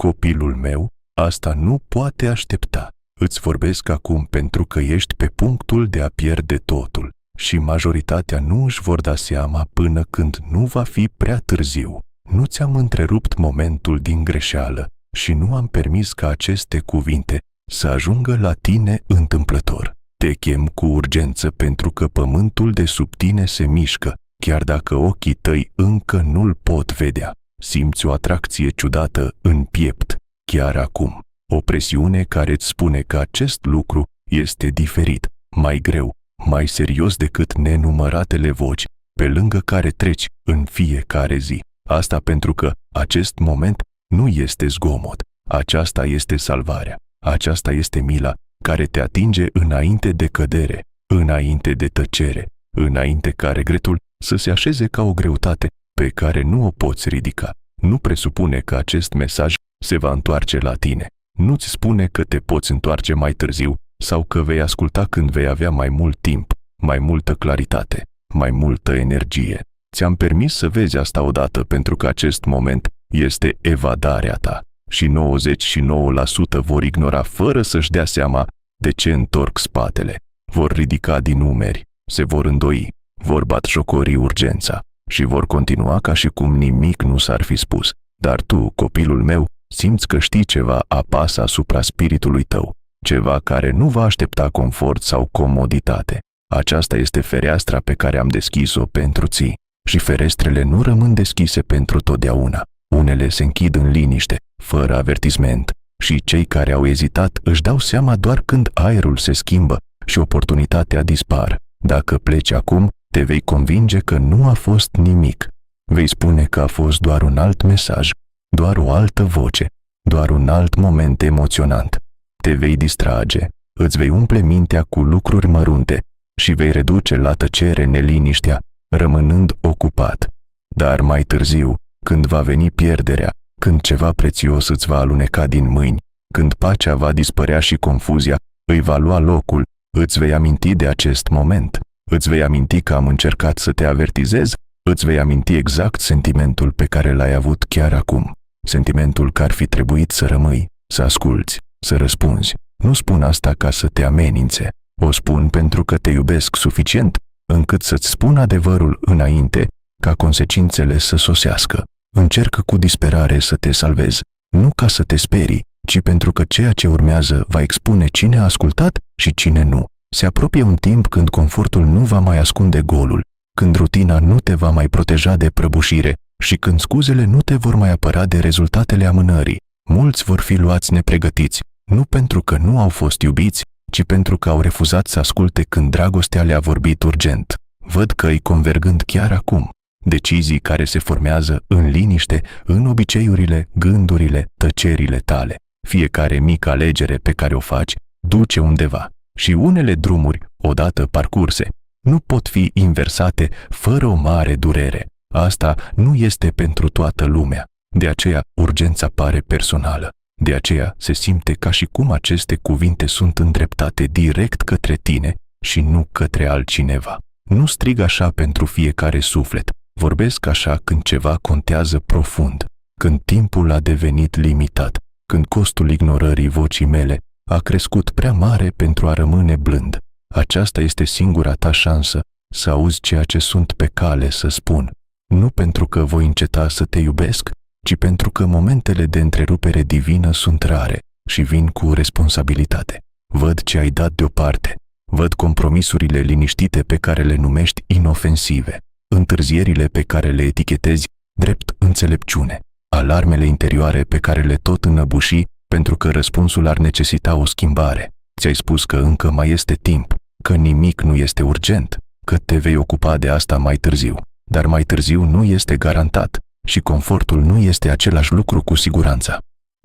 Copilul meu, asta nu poate aștepta. Îți vorbesc acum pentru că ești pe punctul de a pierde totul și majoritatea nu își vor da seama până când nu va fi prea târziu. Nu ți-am întrerupt momentul din greșeală și nu am permis ca aceste cuvinte să ajungă la tine întâmplător. Te chem cu urgență pentru că pământul de sub tine se mișcă, chiar dacă ochii tăi încă nu-l pot vedea. Simți o atracție ciudată în piept, chiar acum. O presiune care îți spune că acest lucru este diferit, mai greu, mai serios decât nenumăratele voci pe lângă care treci în fiecare zi. Asta pentru că acest moment nu este zgomot. Aceasta este salvarea. Aceasta este mila care te atinge înainte de cădere, înainte de tăcere, înainte ca regretul să se așeze ca o greutate pe care nu o poți ridica. Nu presupune că acest mesaj se va întoarce la tine. Nu-ți spune că te poți întoarce mai târziu sau că vei asculta când vei avea mai mult timp, mai multă claritate, mai multă energie. Ți-am permis să vezi asta odată pentru că acest moment este evadarea ta și 99% vor ignora fără să-și dea seama de ce întorc spatele. Vor ridica din umeri, se vor îndoi, vor batjocori urgența și vor continua ca și cum nimic nu s-ar fi spus. Dar tu, copilul meu, simți că știi ceva apasă asupra spiritului tău, ceva care nu va aștepta confort sau comoditate. Aceasta este fereastra pe care am deschis-o pentru ții. Și ferestrele nu rămân deschise pentru totdeauna. Unele se închid în liniște, fără avertisment, și cei care au ezitat își dau seama doar când aerul se schimbă și oportunitatea dispar. Dacă pleci acum, te vei convinge că nu a fost nimic. Vei spune că a fost doar un alt mesaj, doar o altă voce, doar un alt moment emoționant. Te vei distrage, îți vei umple mintea cu lucruri mărunte și vei reduce la tăcere neliniștea, rămânând ocupat. Dar mai târziu, când va veni pierderea, când ceva prețios îți va aluneca din mâini, când pacea va dispărea și confuzia îi va lua locul, îți vei aminti de acest moment. Îți vei aminti că am încercat să te avertizez, îți vei aminti exact sentimentul pe care l-ai avut chiar acum. Sentimentul că ar fi trebuit să rămâi, să asculți, să răspunzi. Nu spun asta ca să te amenințe. O spun pentru că te iubesc suficient încât să-ți spun adevărul înainte ca consecințele să sosească. Încercă cu disperare să te salvezi, nu ca să te sperii, ci pentru că ceea ce urmează va expune cine a ascultat și cine nu. Se apropie un timp când confortul nu va mai ascunde golul, când rutina nu te va mai proteja de prăbușire și când scuzele nu te vor mai apăra de rezultatele amânării. Mulți vor fi luați nepregătiți, nu pentru că nu au fost iubiți, ci pentru că au refuzat să asculte când dragostea le-a vorbit urgent. Văd căi convergând chiar acum, decizii care se formează în liniște, în obiceiurile, gândurile, tăcerile tale. Fiecare mică alegere pe care o faci duce undeva și unele drumuri, odată parcurse, nu pot fi inversate fără o mare durere. Asta nu este pentru toată lumea, de aceea urgența pare personală. De aceea se simte ca și cum aceste cuvinte sunt îndreptate direct către tine și nu către altcineva. Nu strig așa pentru fiecare suflet. Vorbesc așa când ceva contează profund, când timpul a devenit limitat, când costul ignorării vocii mele a crescut prea mare pentru a rămâne blând. Aceasta este singura ta șansă să auzi ceea ce sunt pe cale să spun. Nu pentru că voi înceta să te iubesc, ci pentru că momentele de întrerupere divină sunt rare și vin cu responsabilitate. Văd ce ai dat deoparte. Văd compromisurile liniștite pe care le numești inofensive, întârzierile pe care le etichetezi drept înțelepciune, alarmele interioare pe care le tot înăbuși pentru că răspunsul ar necesita o schimbare. Ți-ai spus că încă mai este timp, că nimic nu este urgent, că te vei ocupa de asta mai târziu. Dar mai târziu nu este garantat și confortul nu este același lucru cu siguranța.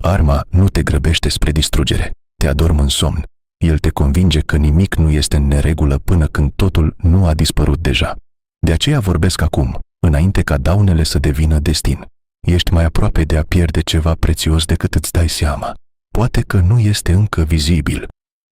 Arma nu te grăbește spre distrugere, te adorm în somn. El te convinge că nimic nu este în neregulă până când totul nu a dispărut deja. De aceea vorbesc acum, înainte ca daunele să devină destin. Ești mai aproape de a pierde ceva prețios decât îți dai seama. Poate că nu este încă vizibil,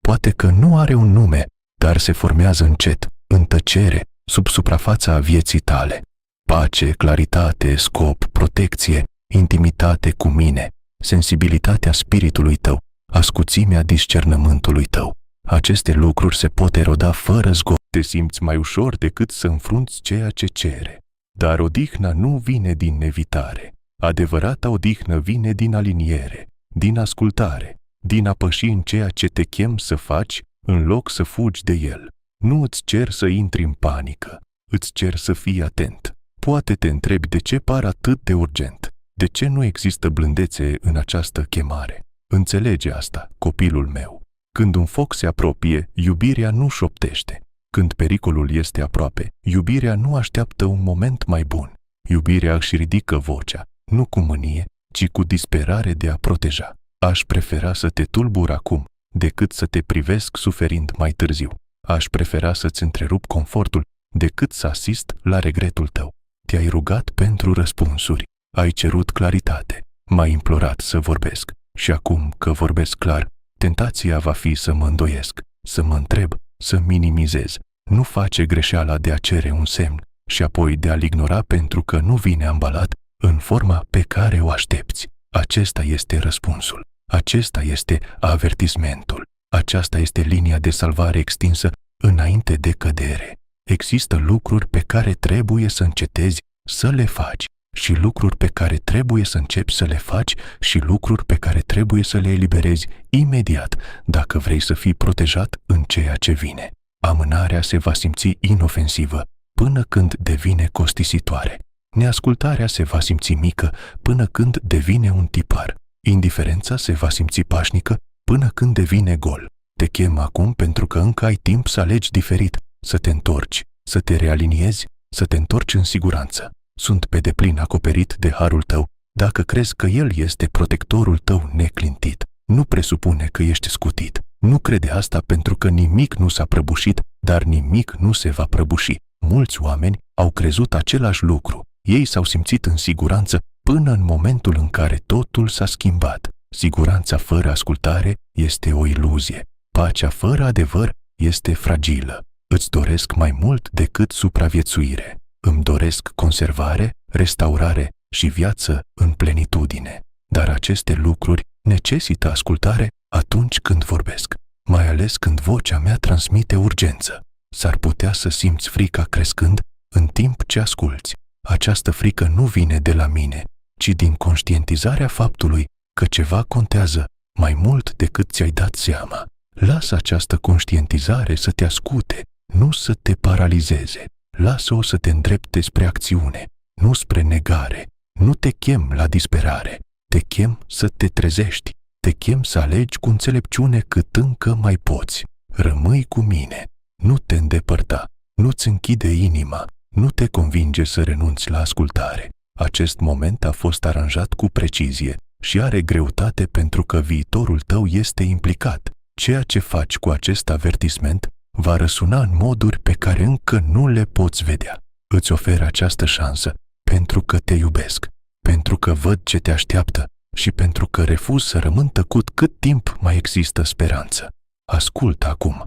poate că nu are un nume, dar se formează încet, în tăcere, sub suprafața vieții tale. Pace, claritate, scop, protecție, intimitate cu mine. sensibilitatea spiritului tău, ascuțimea discernământului tău. Aceste lucruri se pot eroda fără zgomot. Te simți mai ușor decât să înfrunți ceea ce cere. Dar odihna nu vine din evitare. Adevărata odihnă vine din aliniere, din ascultare, din a păși în ceea ce te chem să faci, în loc să fugi de el. Nu îți cer să intri în panică, îți cer să fii atent. Poate te întrebi de ce par atât de urgent, de ce nu există blândețe în această chemare. Înțelege asta, copilul meu. Când un foc se apropie, iubirea nu șoptește. Când pericolul este aproape, iubirea nu așteaptă un moment mai bun. Iubirea își ridică vocea, nu cu mânie, ci cu disperare de a proteja. Aș prefera să te tulbur acum, decât să te privesc suferind mai târziu. Aș prefera să-ți întrerup confortul, decât să asist la regretul tău. Te-ai rugat pentru răspunsuri, ai cerut claritate, m-ai implorat să vorbesc. Și acum că vorbesc clar, tentația va fi să mă îndoiesc, să mă întreb, să minimizez. Nu face greșeala de a cere un semn și apoi de a-l ignora pentru că nu vine ambalat în forma pe care o aștepți. Acesta este răspunsul. Acesta este avertismentul. Aceasta este linia de salvare extinsă înainte de cădere. Există lucruri pe care trebuie să încetezi să le faci și lucruri pe care trebuie să începi să le faci și lucruri pe care trebuie să le eliberezi imediat dacă vrei să fii protejat în ceea ce vine. Amânarea se va simți inofensivă până când devine costisitoare. Neascultarea se va simți mică până când devine un tipar. Indiferența se va simți pașnică până când devine gol. Te chem acum pentru că încă ai timp să alegi diferit, să te întorci, să te realiniezi, să te întorci în siguranță. Sunt pe deplin acoperit de harul tău dacă crezi că el este protectorul tău neclintit. Nu presupune că ești scutit. Nu crede asta pentru că nimic nu s-a prăbușit, dar nimic nu se va prăbuși. Mulți oameni au crezut același lucru. Ei s-au simțit în siguranță până în momentul în care totul s-a schimbat. Siguranța fără ascultare este o iluzie. Pacea fără adevăr este fragilă. Îți doresc mai mult decât supraviețuire. Îmi doresc conservare, restaurare și viață în plenitudine. Dar aceste lucruri necesită ascultare atunci când vorbesc, mai ales când vocea mea transmite urgență. S-ar putea să simți frica crescând în timp ce asculți. Această frică nu vine de la mine, ci din conștientizarea faptului că ceva contează mai mult decât ți-ai dat seama. Lasă această conștientizare să te ascute, nu să te paralizeze. Lasă-o să te îndrepte spre acțiune, nu spre negare. Nu te chem la disperare, te chem să te trezești, te chem să alegi cu înțelepciune cât încă mai poți. Rămâi cu mine, nu te îndepărta, nu-ți închide inima, nu te convinge să renunți la ascultare. Acest moment a fost aranjat cu precizie și are greutate pentru că viitorul tău este implicat. Ceea ce faci cu acest avertisment va răsuna în moduri pe care încă nu le poți vedea. Îți ofer această șansă pentru că te iubesc, pentru că văd ce te așteaptă și pentru că refuz să rămân tăcut cât timp mai există speranță. Ascultă acum,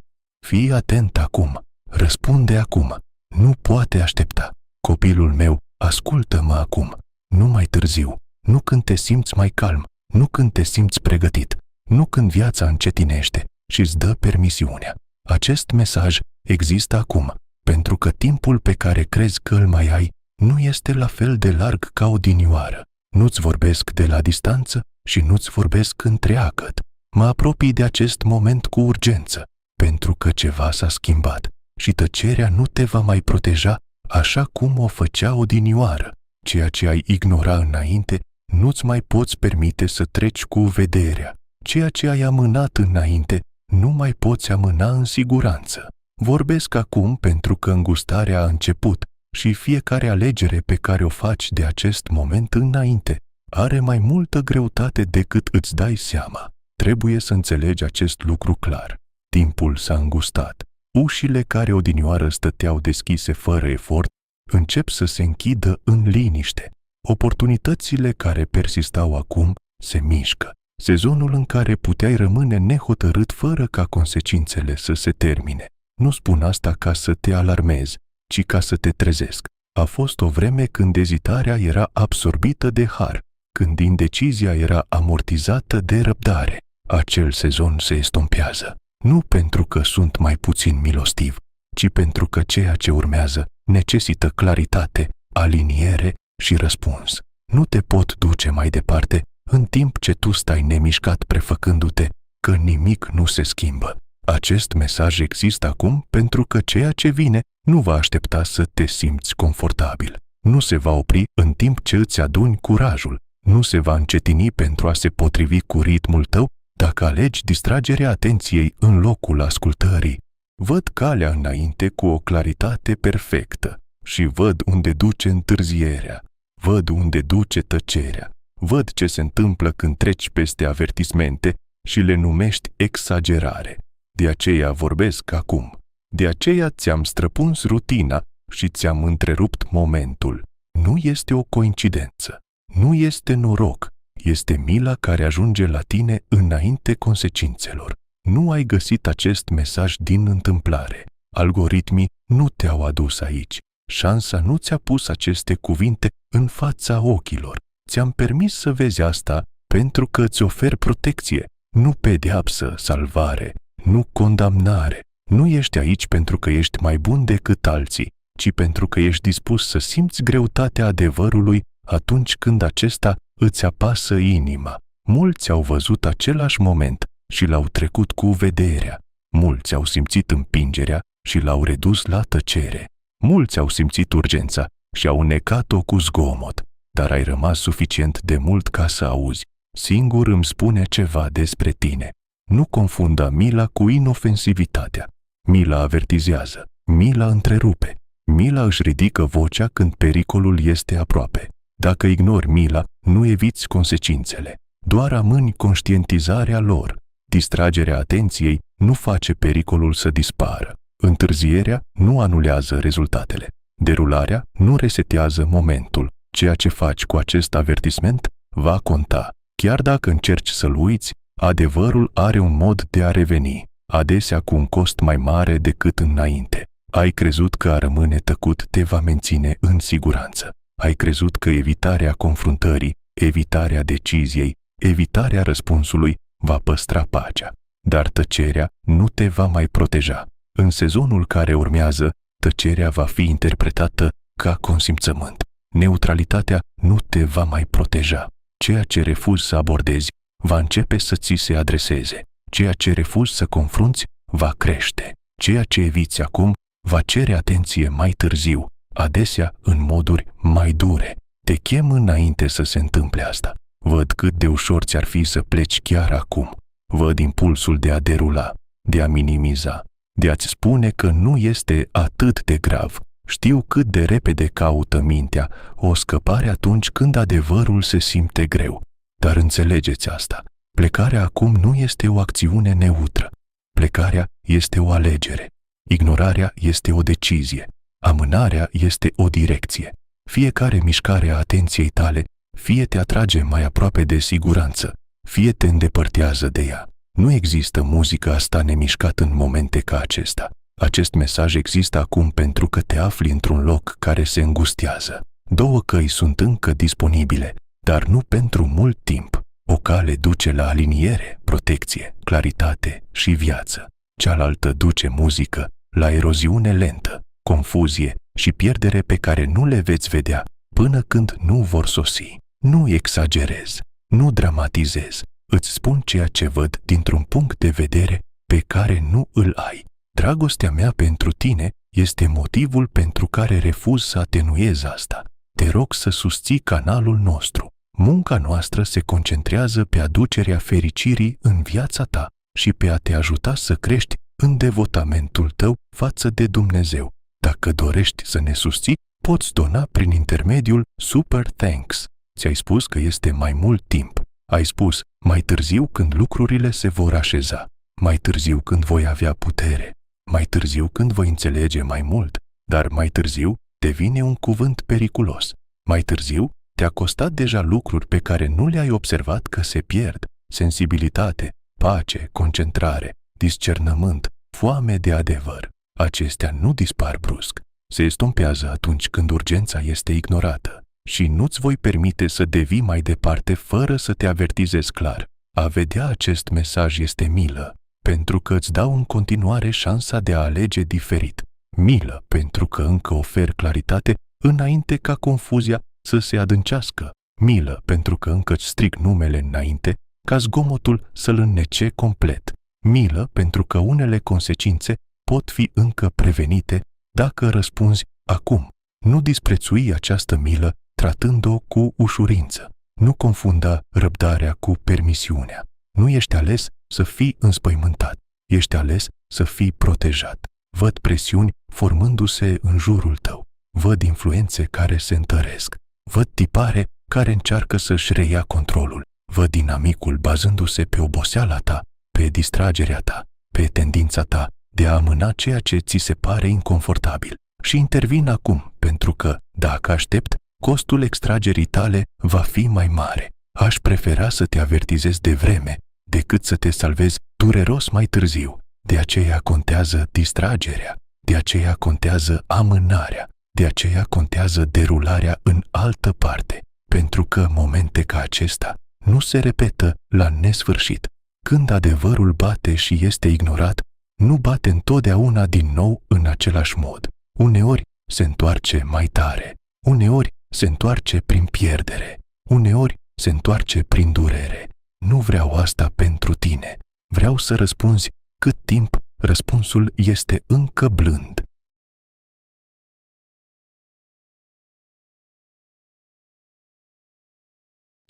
fii atent acum, răspunde acum, nu poate aștepta. Copilul meu, ascultă-mă acum, nu mai târziu, nu când te simți mai calm, nu când te simți pregătit, nu când viața încetinește și îți dă permisiunea. Acest mesaj există acum, pentru că timpul pe care crezi că îl mai ai nu este la fel de larg ca odinioară. Nu-ți vorbesc de la distanță și nu-ți vorbesc întreagăt. Mă apropii de acest moment cu urgență, pentru că ceva s-a schimbat și tăcerea nu te va mai proteja așa cum o făcea odinioară. Ceea ce ai ignora înainte, nu-ți mai poți permite să treci cu vederea. Ceea ce ai amânat înainte, nu mai poți amâna în siguranță. Vorbesc acum pentru că îngustarea a început și fiecare alegere pe care o faci de acest moment înainte are mai multă greutate decât îți dai seama. Trebuie să înțelegi acest lucru clar. Timpul s-a îngustat. Ușile care odinioară stăteau deschise fără efort încep să se închidă în liniște. Oportunitățile care persistau acum se mișcă. Sezonul în care puteai rămâne nehotărât fără ca consecințele să se termine. Nu spun asta ca să te alarmezi, ci ca să te trezesc. A fost o vreme când ezitarea era absorbită de har. când indecizia era amortizată de răbdare, acel sezon se estompează. Nu pentru că sunt mai puțin milostiv, ci pentru că ceea ce urmează necesită claritate, aliniere și răspuns. Nu te pot duce mai departe în timp ce tu stai nemișcat prefăcându-te că nimic nu se schimbă. Acest mesaj există acum pentru că ceea ce vine nu va aștepta să te simți confortabil. Nu se va opri în timp ce îți aduni curajul. Nu se va încetini pentru a se potrivi cu ritmul tău dacă alegi distragerea atenției în locul ascultării. Văd calea înainte cu o claritate perfectă și văd unde duce întârzierea. Văd unde duce tăcerea. Văd ce se întâmplă când treci peste avertismente și le numești exagerare. De aceea vorbesc acum. De aceea ți-am străpuns rutina și ți-am întrerupt momentul. Nu este o coincidență. Nu este noroc. Este mila care ajunge la tine înainte consecințelor. Nu ai găsit acest mesaj din întâmplare. Algoritmii nu te-au adus aici. Șansa nu ți-a pus aceste cuvinte în fața ochilor. Ți-am permis să vezi asta pentru că îți ofer protecție, nu pedeapsă, salvare, nu condamnare. Nu ești aici pentru că ești mai bun decât alții, ci pentru că ești dispus să simți greutatea adevărului atunci când acesta îți apasă inima. Mulți au văzut același moment și l-au trecut cu vederea. Mulți au simțit împingerea și l-au redus la tăcere. Mulți au simțit urgența și au necat-o cu zgomot, dar ai rămas suficient de mult ca să auzi. Singur îmi spune ceva despre tine. Nu confunda mila cu inofensivitatea. Mila avertizează, mila întrerupe, mila își ridică vocea când pericolul este aproape. Dacă ignori mila, nu eviți consecințele, doar amâni conștientizarea lor. Distragerea atenției nu face pericolul să dispară. Întârzierea nu anulează rezultatele. Derularea nu resetează momentul. Ceea ce faci cu acest avertisment va conta. Chiar dacă încerci să-l uiți, adevărul are un mod de a reveni, adesea cu un cost mai mare decât înainte. Ai crezut că a rămâne tăcut te va menține în siguranță. Ai crezut că evitarea confruntării, evitarea deciziei, evitarea răspunsului va păstra pacea. Dar tăcerea nu te va mai proteja. În sezonul care urmează, tăcerea va fi interpretată ca consimțământ. Neutralitatea nu te va mai proteja. Ceea ce refuzi să abordezi va începe să ți se adreseze. Ceea ce refuzi să confrunți va crește. Ceea ce eviți acum va cere atenție mai târziu, adesea în moduri mai dure. Te chem înainte să se întâmple asta. Văd cât de ușor ți-ar fi să pleci chiar acum. Văd impulsul de a derula, de a minimiza, de a-ți spune că nu este atât de grav. Știu cât de repede caută mintea o scăpare atunci când adevărul se simte greu. Dar înțelegeți asta. Plecarea acum nu este o acțiune neutră. Plecarea este o alegere. Ignorarea este o decizie. Amânarea este o direcție. Fiecare mișcare a atenției tale fie te atrage mai aproape de siguranță, fie te îndepărtează de ea. Nu există muzică a sta nemișcat în momente ca acesta. Acest mesaj există acum pentru că te afli într-un loc care se îngustează. Două căi sunt încă disponibile, dar nu pentru mult timp. O cale duce la aliniere, protecție, claritate și viață. Cealaltă duce muzică la eroziune lentă, confuzie și pierdere pe care nu le veți vedea până când nu vor sosi. Nu exagerez, nu dramatizez. Îți spun ceea ce văd dintr-un punct de vedere pe care nu îl ai. Dragostea mea pentru tine este motivul pentru care refuz să atenuez asta. Te rog să susții canalul nostru. Munca noastră se concentrează pe aducerea fericirii în viața ta și pe a te ajuta să crești în devotamentul tău față de Dumnezeu. Dacă dorești să ne susții, poți dona prin intermediul Super Thanks. Ți-ai spus că este mai mult timp. Ai spus mai târziu când lucrurile se vor așeza, mai târziu când voi avea putere, mai târziu când voi înțelege mai mult, dar mai târziu devine un cuvânt periculos. Mai târziu te-a costat deja lucruri pe care nu le-ai observat că se pierd: sensibilitate, pace, concentrare, discernământ, foame de adevăr. Acestea nu dispar brusc. Se estompează atunci când urgența este ignorată. și nu-ți voi permite să devii mai departe fără să te avertizez clar. A vedea acest mesaj este milă, pentru că îți dau în continuare șansa de a alege diferit. Milă, pentru că încă ofer claritate înainte ca confuzia să se adâncească. Milă, pentru că încă îți strig numele înainte ca zgomotul să-l înnece complet. Milă, pentru că unele consecințe pot fi încă prevenite dacă răspunzi acum. Nu disprețui această milă tratând-o cu ușurință. Nu confunda răbdarea cu permisiunea. Nu ești ales să fii înspăimântat. Ești ales să fii protejat. Văd presiuni formându-se în jurul tău. Văd influențe care se întăresc. Văd tipare care încearcă să-și reia controlul. Văd dinamicul bazându-se pe oboseala ta, pe distragerea ta, pe tendința ta de a amâna ceea ce ți se pare inconfortabil. Și intervin acum, pentru că, dacă aștept, costul extragerii tale va fi mai mare. Aș prefera să te avertizez de vreme decât să te salvezi dureros mai târziu. De aceea contează distragerea, de aceea contează amânarea, de aceea contează derularea în altă parte, pentru că momente ca acesta nu se repetă la nesfârșit. Când adevărul bate și este ignorat, nu bate întotdeauna din nou în același mod. Uneori se întoarce mai tare, uneori se întoarce prin pierdere, uneori se întoarce prin durere. Nu vreau asta pentru tine. Vreau să răspunzi cât timp răspunsul este încă blând.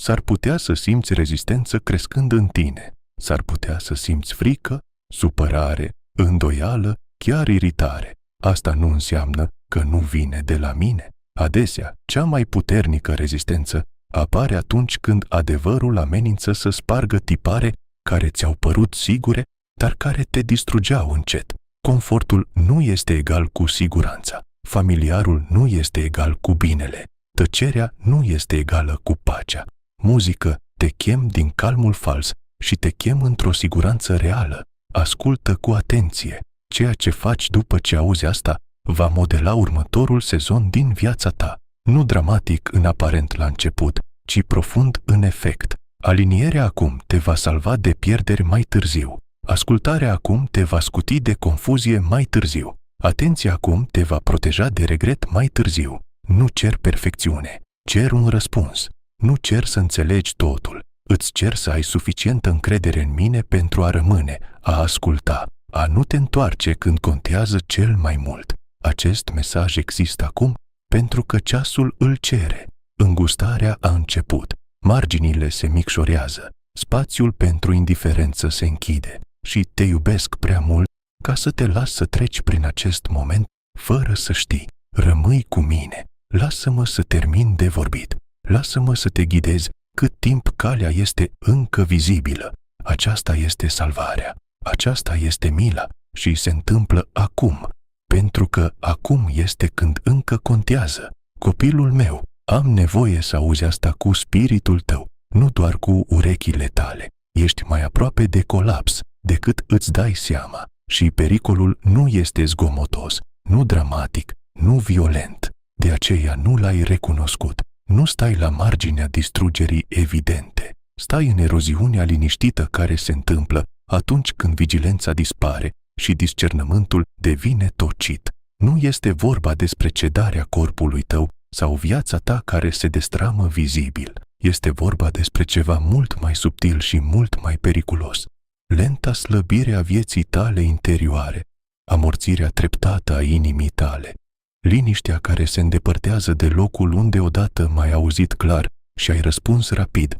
S-ar putea să simți rezistență crescând în tine. S-ar putea să simți frică, supărare, îndoială, chiar iritare. Asta nu înseamnă că nu vine de la mine. Adesea, cea mai puternică rezistență apare atunci când adevărul amenință să spargă tipare care ți-au părut sigure, dar care te distrugeau încet. Confortul nu este egal cu siguranța. Familiarul nu este egal cu binele. Tăcerea nu este egală cu pacea. Muzică, te chem din calmul fals și te chem într-o siguranță reală. Ascultă cu atenție. Ceea ce faci după ce auzi asta va modela următorul sezon din viața ta. Nu dramatic în aparent la început, ci profund în efect. Alinierea acum te va salva de pierderi mai târziu. Ascultarea acum te va scuti de confuzie mai târziu. Atenția acum te va proteja de regret mai târziu. Nu cer perfecțiune, cer un răspuns. Nu cer să înțelegi totul. Îți cer să ai suficientă încredere în mine pentru a rămâne, a asculta, a nu te întoarce când contează cel mai mult. Acest mesaj există acum pentru că ceasul îl cere. Îngustarea a început. Marginile se micșorează. Spațiul pentru indiferență se închide. Și te iubesc prea mult ca să te las să treci prin acest moment fără să știi. Rămâi cu mine. Lasă-mă să termin de vorbit. Lasă-mă să te ghidez cât timp calea este încă vizibilă. Aceasta este salvarea. Aceasta este mila și se întâmplă acum, pentru că acum este când încă contează. Copilul meu, am nevoie să auzi asta cu spiritul tău, nu doar cu urechile tale. Ești mai aproape de colaps decât îți dai seama și pericolul nu este zgomotos, nu dramatic, nu violent. De aceea nu l-ai recunoscut. Nu stai la marginea distrugerii evidente. Stai în eroziunea liniștită care se întâmplă atunci când vigilența dispare și discernământul devine tocit. Nu este vorba despre cedarea corpului tău sau viața ta care se destramă vizibil. Este vorba despre ceva mult mai subtil și mult mai periculos. Lenta slăbire a vieții tale interioare, amorțirea treptată a inimii tale, liniștea care se îndepărtează de locul unde odată m-ai auzit clar și ai răspuns rapid.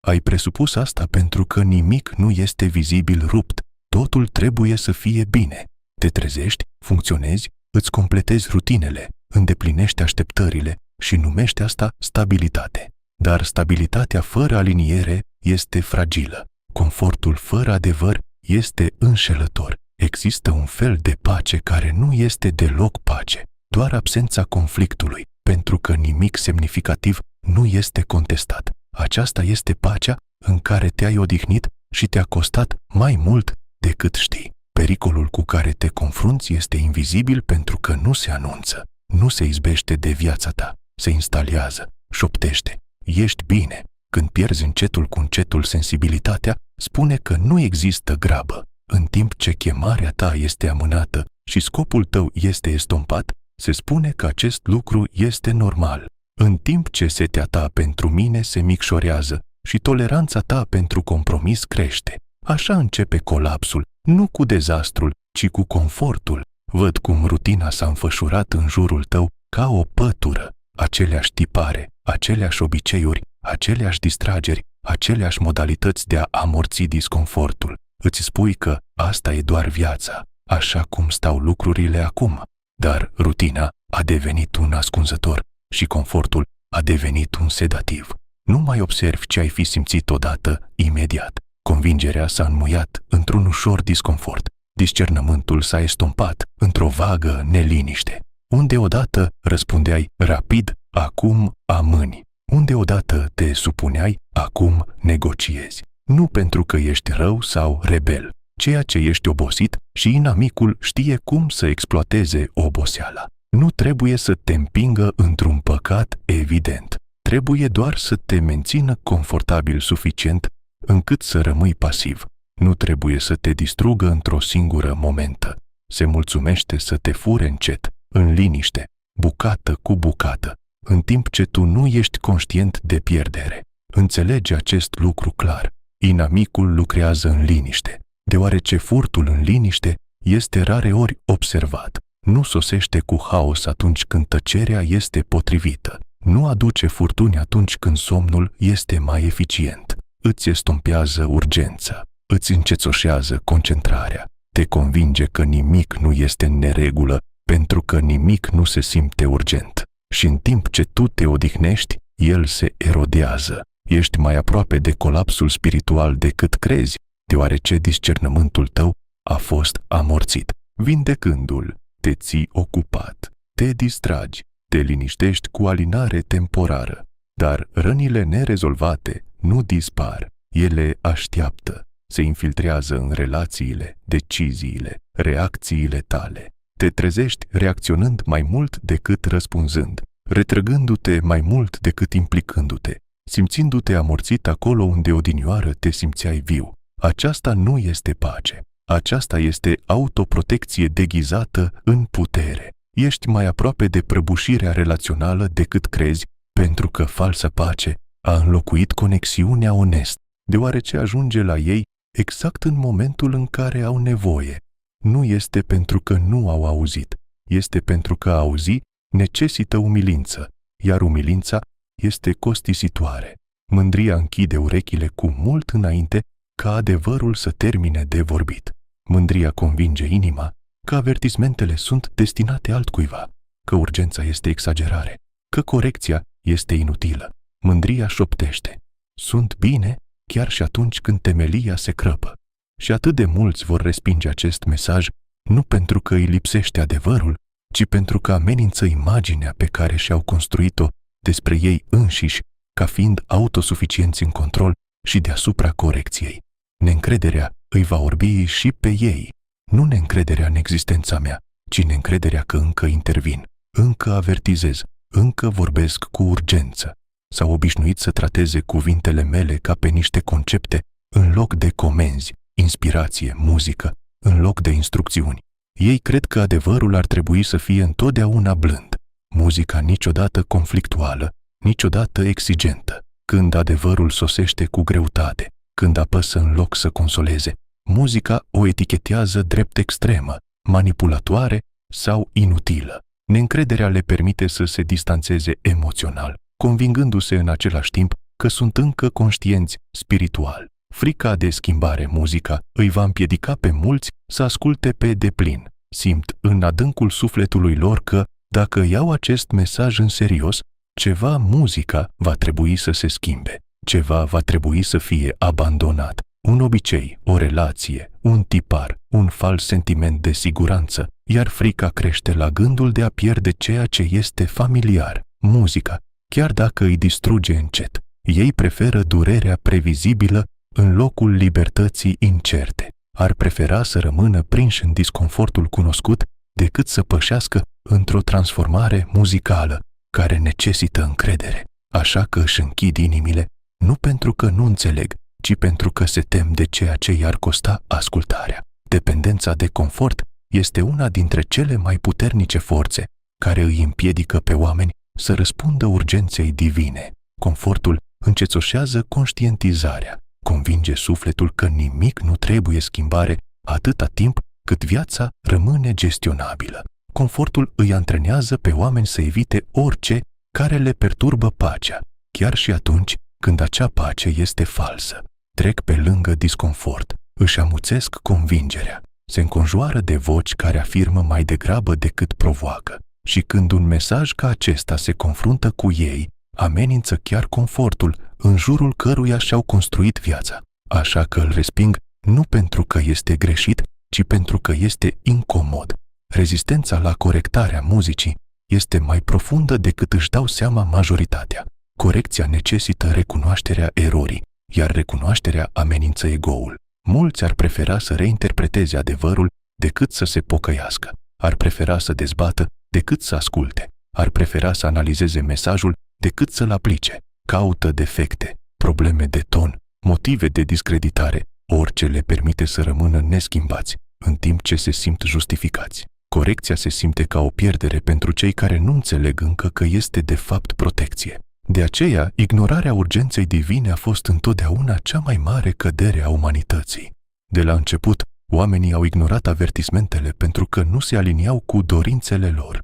Ai presupus asta pentru că nimic nu este vizibil rupt, totul trebuie să fie bine. Te trezești, funcționezi, îți completezi rutinele, îndeplinești așteptările și numești asta stabilitate. Dar stabilitatea fără aliniere este fragilă. Confortul fără adevăr este înșelător. Există un fel de pace care nu este deloc pace, doar absența conflictului, pentru că nimic semnificativ nu este contestat. Aceasta este pacea în care te-ai odihnit și te-a costat mai mult decât știi. Pericolul cu care te confrunți este invizibil pentru că nu se anunță, nu se izbește de viața ta, se instalează, șoptește: ești bine. Când pierzi încetul cu încetul sensibilitatea, spune că nu există grabă. În timp ce chemarea ta este amânată și scopul tău este estompat, se spune că acest lucru este normal. În timp ce setea ta pentru mine se micșorează și toleranța ta pentru compromis crește. Așa începe colapsul, nu cu dezastrul, ci cu confortul. Văd cum rutina s-a înfășurat în jurul tău ca o pătură. Aceleași tipare, aceleași obiceiuri, aceleași distrageri, aceleași modalități de a amorți disconfortul. Îți spui că asta e doar viața, așa cum stau lucrurile acum. Dar rutina a devenit un ascunzător și confortul a devenit un sedativ. Nu mai observi ce ai fi simțit odată, imediat. Convingerea s-a înmuiat într-un ușor disconfort. Discernământul s-a estompat într-o vagă neliniște. Unde odată răspundeai rapid, acum amâni. Unde odată te supuneai, acum negociezi. Nu pentru că ești rău sau rebel, ceea ce ești obosit și inamicul știe cum să exploateze oboseala. Nu trebuie să te împingă într-un păcat evident. Trebuie doar să te mențină confortabil suficient încât să rămâi pasiv. Nu trebuie să te distrugă într-o singură momentă. Se mulțumește să te fure încet, în liniște, bucată cu bucată, în timp ce tu nu ești conștient de pierdere. Înțelege acest lucru clar. Inamicul lucrează în liniște, deoarece furtul în liniște este rareori observat. Nu sosește cu haos atunci când tăcerea este potrivită. Nu aduce furtuni atunci când somnul este mai eficient. Îți estompează urgența, îți încețoșează concentrarea, te convinge că nimic nu este în neregulă pentru că nimic nu se simte urgent. Și în timp ce tu te odihnești, el se erodează. Ești mai aproape de colapsul spiritual decât crezi, deoarece discernământul tău a fost amorțit. Vindecându-l, te ții ocupat, te distragi, te liniștești cu alinare temporară. Dar rănile nerezolvate nu dispar, ele așteaptă, se infiltrează în relațiile, deciziile, reacțiile tale. Te trezești reacționând mai mult decât răspunzând, retrăgându-te mai mult decât implicându-te, simțindu-te amorțit acolo unde odinioară te simțeai viu. Aceasta nu este pace. Aceasta este autoprotecție deghizată în putere. Ești mai aproape de prăbușirea relațională decât crezi, pentru că falsa pace a înlocuit conexiunea onestă, deoarece ajunge la ei exact în momentul în care au nevoie. Nu este pentru că nu au auzit, este pentru că a auzi necesită umilință, iar umilința este costisitoare. Mândria închide urechile cu mult înainte ca adevărul să termine de vorbit. Mândria convinge inima că avertismentele sunt destinate altcuiva, că urgența este exagerare, că corecția este inutilă. Mândria șoptește: sunt bine chiar și atunci când temelia se crăpă. Și atât de mulți vor respinge acest mesaj, nu pentru că îi lipsește adevărul, ci pentru că amenință imaginea pe care și-au construit-o despre ei înșiși, ca fiind autosuficienți în control și deasupra corecției. Neîncrederea îi va orbi și pe ei, nu neîncrederea în existența mea, ci neîncrederea că încă intervin, încă avertizez, încă vorbesc cu urgență. S-au obișnuit să trateze cuvintele mele ca pe niște concepte în loc de comenzi, inspirație, muzică, în loc de instrucțiuni. Ei cred că adevărul ar trebui să fie întotdeauna blând, muzica niciodată conflictuală, niciodată exigentă. Când adevărul sosește cu greutate, când apăsă în loc să consoleze, muzica o etichetează drept extremă, manipulatoare sau inutilă. Neîncrederea le permite să se distanțeze emoțional, convingându-se în același timp că sunt încă conștienți spiritual. Frica de schimbare muzica îi va împiedica pe mulți să asculte pe deplin. Simt în adâncul sufletului lor că, dacă iau acest mesaj în serios, ceva muzica va trebui să se schimbe, ceva va trebui să fie abandonat. Un obicei, o relație, un tipar, un fals sentiment de siguranță, iar frica crește la gândul de a pierde ceea ce este familiar, muzica, chiar dacă îi distruge încet. Ei preferă durerea previzibilă în locul libertății incerte. Ar prefera să rămână prinși în disconfortul cunoscut decât să pășească într-o transformare muzicală care necesită încredere. așa că își închid inimile, nu pentru că nu înțeleg, ci pentru că se tem de ceea ce i-ar costa ascultarea. Dependența de confort este una dintre cele mai puternice forțe care îi împiedică pe oameni să răspundă urgenței divine. Confortul încețoșează conștientizarea, convinge sufletul că nimic nu trebuie schimbare atâta timp cât viața rămâne gestionabilă. Confortul îi antrenează pe oameni să evite orice care le perturbă pacea, chiar și atunci când acea pace este falsă. Trec pe lângă disconfort, își amuțesc convingerea, se înconjoară de voci care afirmă mai degrabă decât provoacă. Și când un mesaj ca acesta se confruntă cu ei, amenință chiar confortul în jurul căruia și-au construit viața. Așa că îl resping nu pentru că este greșit, ci pentru că este incomod. Rezistența la corectarea muzicii este mai profundă decât își dau seama majoritatea. Corecția necesită recunoașterea erorii, iar recunoașterea amenință ego-ul. Mulți ar prefera să reinterpreteze adevărul decât să se pocăiască. Ar prefera să dezbată decât să asculte. Ar prefera să analizeze mesajul decât să-l aplice. Caută defecte, probleme de ton, motive de discreditare, orice le permite să rămână neschimbați, în timp ce se simt justificați. Corecția se simte ca o pierdere pentru cei care nu înțeleg încă că este de fapt protecție. De aceea, ignorarea urgenței divine a fost întotdeauna cea mai mare cădere a umanității. De la început, oamenii au ignorat avertismentele pentru că nu se aliniau cu dorințele lor.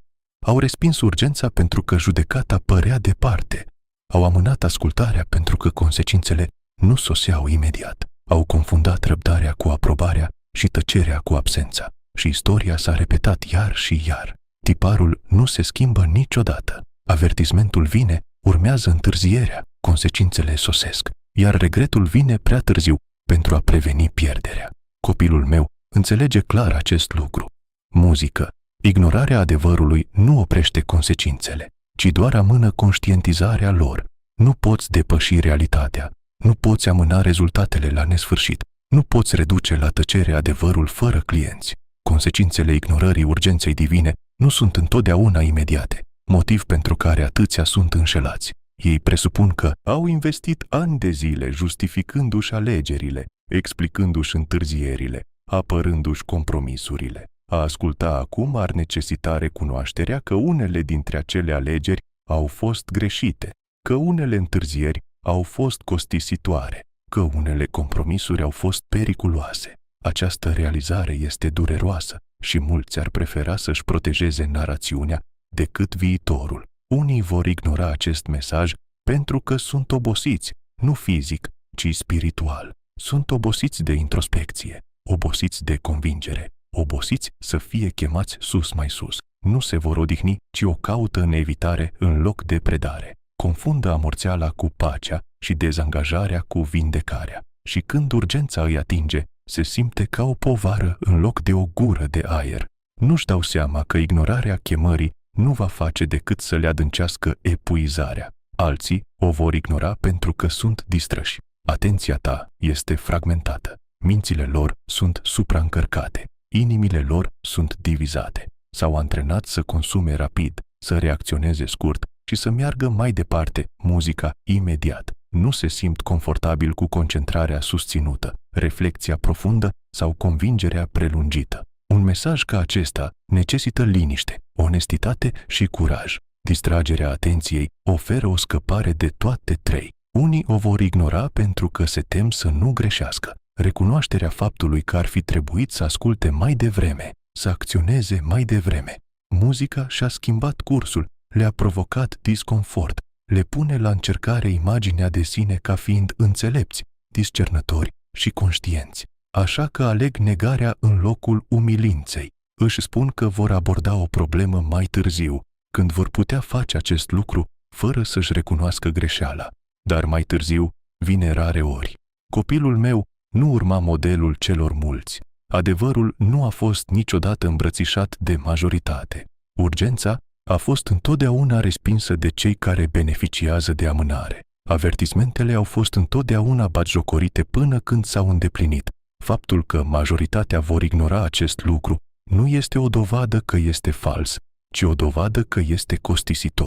Au respins urgența pentru că judecata părea departe. Au amânat ascultarea pentru că consecințele nu soseau imediat. Au confundat răbdarea cu aprobarea și tăcerea cu absența. Și istoria s-a repetat iar și iar. Tiparul nu se schimbă niciodată. Avertismentul vine, urmează întârzierea, consecințele sosesc, iar regretul vine prea târziu pentru a preveni pierderea. Copilul meu înțelege clar acest lucru. Muzică. Ignorarea adevărului nu oprește consecințele, ci doar amână conștientizarea lor. Nu poți depăși realitatea, nu poți amâna rezultatele la nesfârșit, nu poți reduce la tăcere adevărul fără clienți. Consecințele ignorării urgenței divine nu sunt întotdeauna imediate, motiv pentru care atâția sunt înșelați. Ei presupun că au investit ani de zile justificându-și alegerile, explicându-și întârzierile, apărându-și compromisurile. A asculta acum ar necesita recunoașterea că unele dintre acele alegeri au fost greșite, că unele întârzieri au fost costisitoare, că unele compromisuri au fost periculoase. Această realizare este dureroasă și mulți ar prefera să-și protejeze narațiunea decât viitorul. Unii vor ignora acest mesaj pentru că sunt obosiți, nu fizic, ci spiritual. Sunt obosiți de introspecție, obosiți de convingere, obosiți să fie chemați sus mai sus. Nu se vor odihni, ci o caută în evitare în loc de predare. Confundă amorțeala cu pacea și dezangajarea cu vindecarea. Și când urgența îi atinge, se simte ca o povară în loc de o gură de aer. Nu-și dau seama că ignorarea chemării nu va face decât să le adâncească epuizarea. Alții o vor ignora pentru că sunt distrăși. Atenția ta este fragmentată. Mințile lor sunt supraîncărcate. Inimile lor sunt divizate. S-au antrenat să consume rapid, să reacționeze scurt și să meargă mai departe muzica imediat. Nu se simt confortabil cu concentrarea susținută, reflecția profundă sau convingerea prelungită. Un mesaj ca acesta necesită liniște, onestitate și curaj. Distragerea atenției oferă o scăpare de toate trei. Unii o vor ignora pentru că se tem să nu greșească. Recunoașterea faptului că ar fi trebuit să asculte mai devreme, să acționeze mai devreme. Muzica și-a schimbat cursul, le-a provocat disconfort, le pune la încercare imaginea de sine ca fiind înțelepți, discernători și conștienți. Așa că aleg negarea în locul umilinței. Își spun că vor aborda o problemă mai târziu, când vor putea face acest lucru fără să-și recunoască greșeala. Dar mai târziu vine rare ori. Copilul meu nu urma modelul celor mulți. Adevărul nu a fost niciodată îmbrățișat de majoritate. Urgența a fost întotdeauna respinsă de cei care beneficiază de amânare. Avertismentele au fost întotdeauna batjocorite până când s-au îndeplinit. Faptul că majoritatea vor ignora acest lucru nu este o dovadă că este fals, ci o dovadă că este costisitor.